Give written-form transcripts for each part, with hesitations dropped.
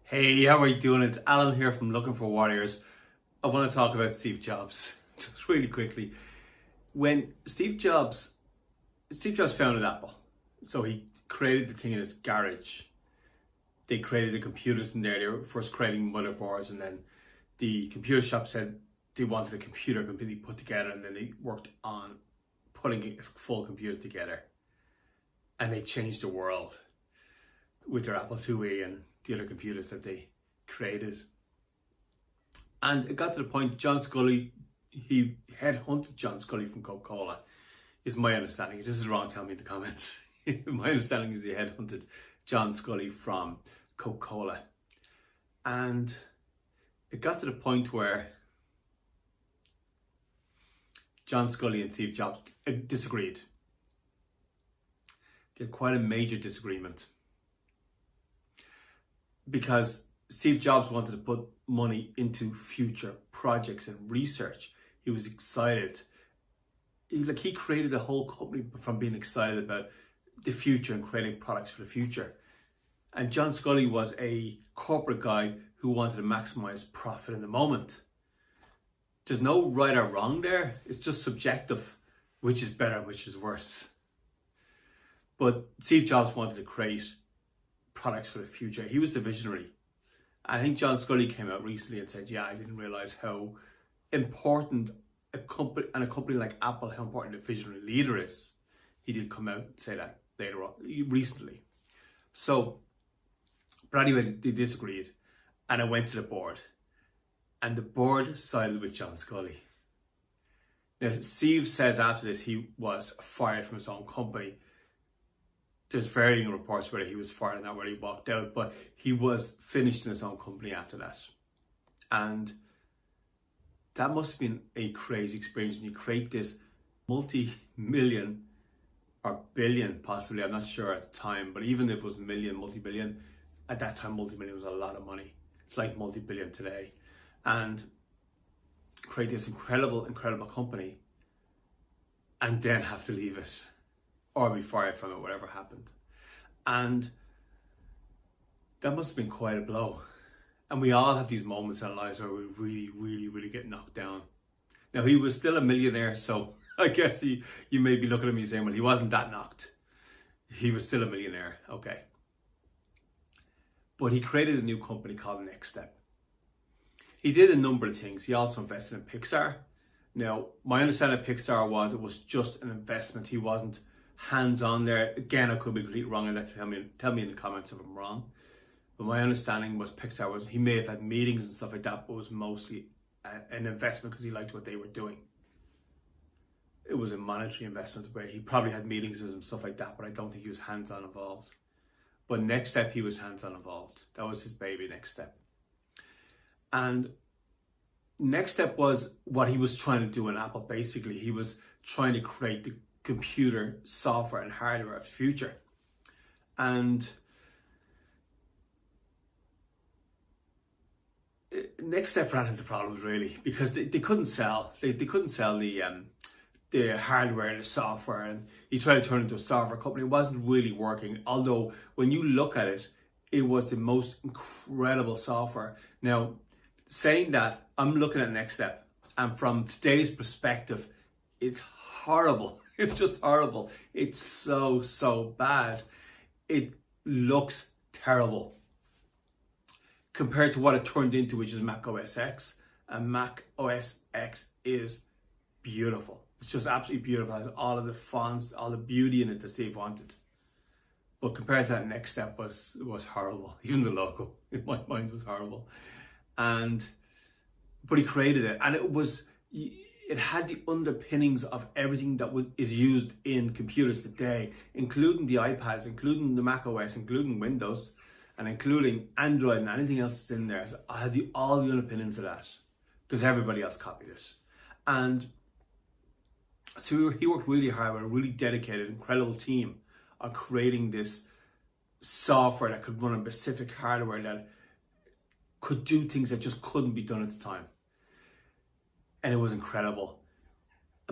Hey, how are you doing? It's Alan here from Looking for Warriors. I want to talk about Steve Jobs just really quickly. When Steve Jobs founded Apple, so he created the thing in his garage. They created the computers in there. They were first creating motherboards, and then the computer shop said they wanted a computer completely put together, and then they worked on putting a full computer together. And they changed the world with their Apple IIe and the other computers that they created. And it got to the point, John Scully, he headhunted John Scully from Coca-Cola, is my understanding. If this is wrong, tell me in the comments. My understanding is he headhunted John Scully from Coca-Cola. And it got to the point where John Scully and Steve Jobs disagreed. They had quite a major disagreement, because Steve Jobs wanted to put money into future projects and research. He was excited. He created the whole company from being excited about the future and creating products for the future. And John Scully was a corporate guy who wanted to maximize profit in the moment. There's no right or wrong there. It's just subjective, which is better, which is worse. But Steve Jobs wanted to create products for the future. He was the visionary. I think John Scully came out recently and said, yeah, I didn't realize how important a company like Apple, how important a visionary leader is. He did come out and say that later on, recently. So, but anyway, they disagreed, and I went to the board, and the board sided with John Scully. Now, Steve says after this he was fired from his own company. There's varying reports whether he was fired or not, whether he walked out, but he was finished in his own company after that. And that must have been a crazy experience when you create this multi-million or billion, possibly, I'm not sure at the time, but even if it was million, multi-billion, at that time multi-million was a lot of money. It's like multi-billion today. And create this incredible company and then have to leave it, or be fired from it, whatever happened. And that must have been quite a blow. And we all have these moments in our lives where we really get knocked down. Now, he was still a millionaire, so I guess you may be looking at me saying, well, he wasn't that knocked. He was still a millionaire, okay. But he created a new company called NextStep. He did a number of things. He also invested in Pixar. Now, my understanding of Pixar was it was just an investment. He wasn't hands-on there. Again, I could be completely wrong, and tell me in the comments if I'm wrong. But my understanding was Pixar was, he may have had meetings and stuff like that, but it was mostly an investment because he liked what they were doing. It was a monetary investment where he probably had meetings with them, stuff like that, but I don't think he was hands-on involved. But NextStep, he was hands-on involved. That was his baby, NextStep. And NextStep was what he was trying to do in Apple. Basically, he was trying to create the computer software and hardware of the future. And NextStep ran into problems, really, because they couldn't sell. They couldn't sell the hardware and the software, and he tried to turn it into a software company. It wasn't really working, although when you look at it, it was the most incredible software. Now, saying that, I'm looking at NextStep, and from today's perspective, it's horrible. It's just horrible. It's so bad. It looks terrible compared to what it turned into, which is Mac OS X. And Mac OS X is beautiful. It's just absolutely beautiful. It has all of the fonts, all the beauty in it that Steve wanted. But compared to that, NextStep was horrible. Even the logo, in my mind, was horrible. But he created it, and it had the underpinnings of everything that is used in computers today, including the iPads, including the Mac OS, including Windows, and including Android and anything else that's in there. So I had all the underpinnings of that because everybody else copied it. And so he worked really hard with a really dedicated, incredible team on creating this software that could run on specific hardware that could do things that just couldn't be done at the time. And it was incredible,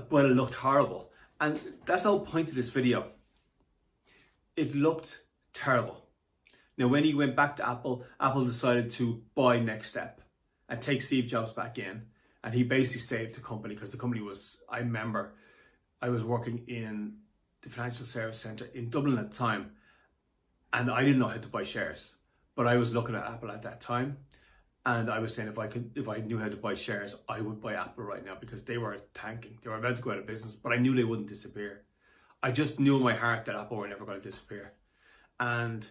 but it looked horrible. And that's the whole point of this video. It looked terrible. Now, when he went back to Apple, Apple decided to buy NextStep and take Steve Jobs back in. And he basically saved the company, because the company was, I remember, I was working in the Financial Service Centre in Dublin at the time, and I didn't know how to buy shares. But I was looking at Apple at that time, and I was saying if I knew how to buy shares, I would buy Apple right now, because they were tanking. They were about to go out of business, but I knew they wouldn't disappear. I just knew in my heart that Apple were never going to disappear. And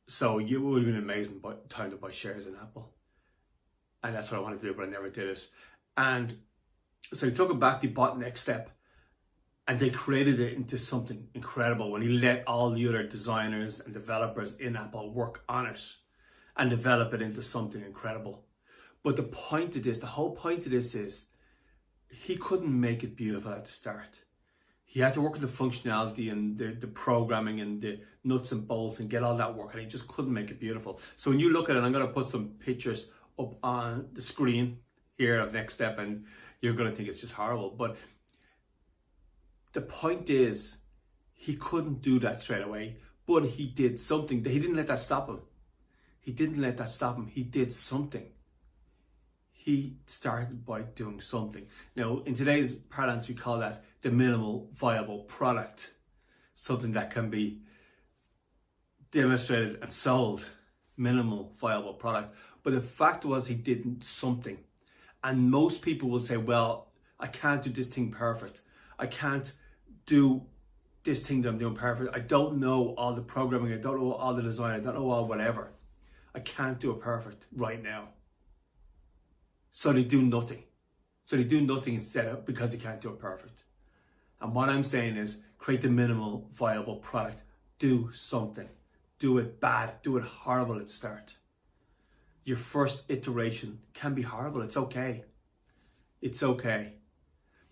so it would have been an amazing time to buy shares in Apple. And that's what I wanted to do, but I never did it. And so he took it back, they bought NextStep, and they created it into something incredible when he let all the other designers and developers in Apple work on it and develop it into something incredible. But the point of this, the whole point of this is, he couldn't make it beautiful at the start. He had to work with the functionality and the programming and the nuts and bolts and get all that work, and he just couldn't make it beautiful. So when you look at it, I'm going to put some pictures up on the screen here of NextStep, and you're going to think it's just horrible. But the point is, he couldn't do that straight away, but he did something. He didn't let that stop him. He didn't let that stop him. He did something. He started by doing something. Now, in today's parlance, we call that the minimal viable product. Something that can be demonstrated and sold. Minimal viable product. But the fact was, he did something. And most people will say, well, I can't do this thing perfect. I can't do this thing that I'm doing perfect. I don't know all the programming. I don't know all the design. I don't know all whatever. I can't do it perfect right now. So they do nothing. So they do nothing instead of, because they can't do it perfect. And what I'm saying is, create the minimal viable product. Do something. Do it bad. Do it horrible at the start. Your first iteration can be horrible. It's okay. It's okay.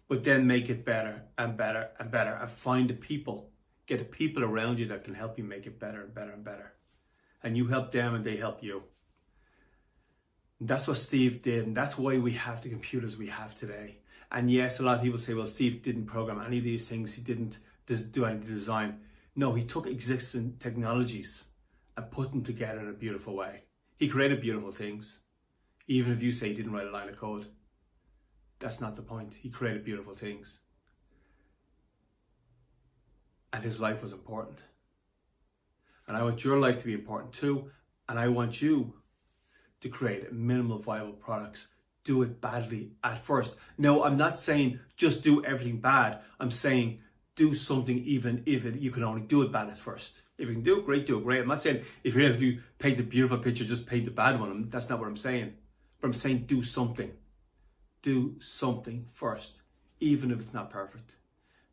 But then make it better and better and better. And find the people. Get the people around you that can help you make it better and better and better. And you help them and they help you. And that's what Steve did. And that's why we have the computers we have today. And yes, a lot of people say, well, Steve didn't program any of these things. He didn't do any design. No, he took existing technologies and put them together in a beautiful way. He created beautiful things. Even if you say he didn't write a line of code. That's not the point. He created beautiful things. And his life was important. And I want your life to be important too. And I want you to create minimal viable products. Do it badly at first. No, I'm not saying just do everything bad. I'm saying do something even if you can only do it bad at first. If you can do it great, do it great. I'm not saying if you're able to paint a beautiful picture, just paint the bad one. That's not what I'm saying. But I'm saying do something. Do something first, even if it's not perfect.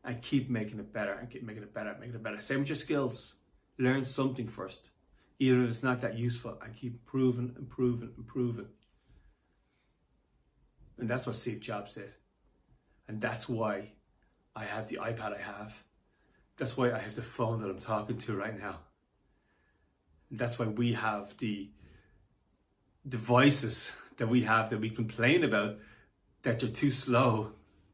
And keep making it better and keep making it better, making it better. Same with your skills. Learn something first. Even if it's not that useful, and keep improving, improving, improving. And that's what Steve Jobs did. And that's why I have the iPad I have. That's why I have the phone that I'm talking to right now. And that's why we have the devices that we have that we complain about that are too slow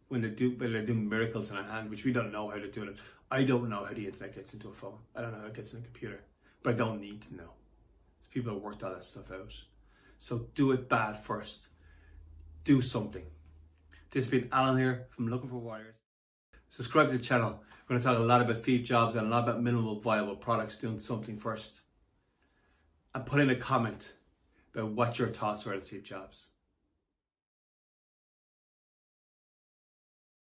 when they're doing miracles in our hand, which we don't know how to do it. I don't know how the internet gets into a phone. I don't know how it gets in a computer. But I don't need to know. It's people have worked all that stuff out. So do it bad first. Do something. This has been Alan here from Looking for Warriors. Subscribe to the channel. We're going to talk a lot about Steve Jobs and a lot about minimal viable products, doing something first. And put in a comment about what your thoughts were on Steve Jobs.